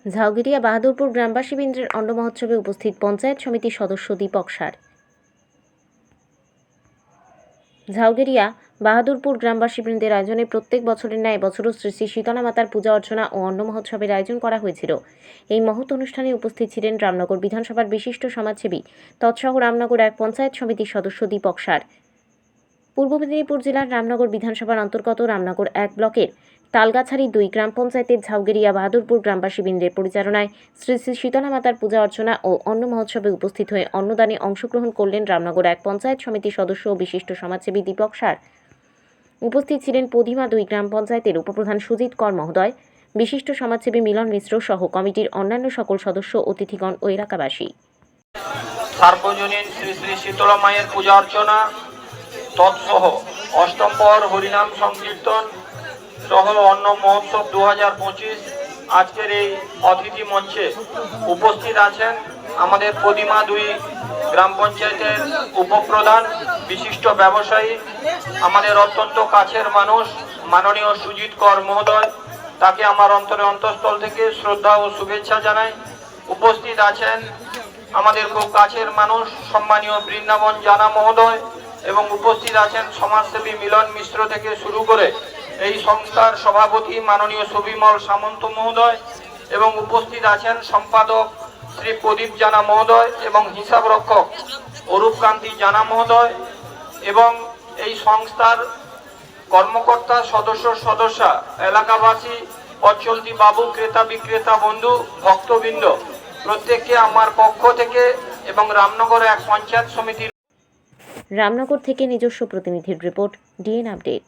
ঝাউগিরিয়া বাহাদুরপুর গ্রামবাসীবৃন্দের অন্ন মহোৎসবে উপস্থিত পঞ্চায়েত সমিতির সদস্য দীপক সার। ঝাউগিরিয়া বাহাদুরপুর গ্রামবাসীবৃন্দের আয়োজনে প্রত্যেক বছরের ন্যায় বছরও শ্রী শ্রী শীতলা মাতার পূজা অর্চনা ও অন্ন মহোৎসবের আয়োজন করা হয়েছিল। এই মহৎ অনুষ্ঠানে উপস্থিত ছিলেন রামনগর বিধানসভার বিশিষ্ট সমাজসেবী তৎসহ রামনগর এক পঞ্চায়েত সমিতির সদস্য দীপক সার। পূর্ব মেদিনীপুর জেলার রামনগর বিধানসভার অন্তর্গত রামনগর এক ব্লকের তালগাছাড়ি ২ গ্রাম পঞ্চায়েতের ঝাউগিরিয়া বাহাদুরপুর গ্রামবাসীবৃন্দের পরিচালনায় শ্রী শ্রী শীতলা মাতার পূজা অর্চনা ও অন্ন মহোৎসবে উপস্থিত হয়ে অন্নদানে অংশগ্রহণ করলেন রামনগর এক পঞ্চায়েত সমিতির সদস্য ও বিশিষ্ট সমাজসেবী দীপক সার। উপস্থিত ছিলেন পদিমা ২ গ্রাম পঞ্চায়েতের উপপ্রধান সুজিত কর মহোদয়, বিশিষ্ট সমাজসেবী মিলন মিশ্র সহ কমিটির অন্যান্য সকল সদস্য, অতিথিগণ ও এলাকাবাসী। সার্বজনীন শ্রী শ্রী শীতলা মায়ের পূজা অর্চনা তৎসহ অষ্টম পর হরিনাম সংকীর্তন সহ অন্ন মহোৎসব 2025 আজকের এই অতিথি মঞ্চে উপস্থিত আছেন আমাদের পদিমা ২ গ্রাম পঞ্চায়েতের উপপ্রধান, বিশিষ্ট ব্যবসায়ী, আমাদের অত্যন্ত কাছের মানুষ মাননীয় সুজিত কর মহোদয়। তাকে আমার অন্তঃস্থল থেকে শ্রদ্ধা ও শুভেচ্ছা জানাই। উপস্থিত আছেন আমাদের খুব কাছের মানুষ সম্মানীয় বৃন্দাবন জানা মহোদয় এবং উপস্থিত আছেন সমাজসেবী মিলন মিশ্র থেকে শুরু করে এই সংস্থার সভাপতি মাননীয় সুবিমল সামন্ত মহোদয় এবং উপস্থিত আছেন সম্পাদক শ্রী প্রদীপ জানা মহোদয় এবং হিসাব রক্ষক অরূপকান্তি জানা মহোদয় এবং এই সংস্থার কর্মকর্তা সদস্যা এলাকাবাসী, পথচলতি বাবু, ক্রেতা বিক্রেতা বন্ধু, ভক্তবৃন্দ, প্রত্যেককে আমার পক্ষ থেকে এবং রামনগর এক পঞ্চায়েত সমিতির রামনগর থেকে নিজস্ব প্রতিনিধির রিপোর্ট, ডিএন আপডেট।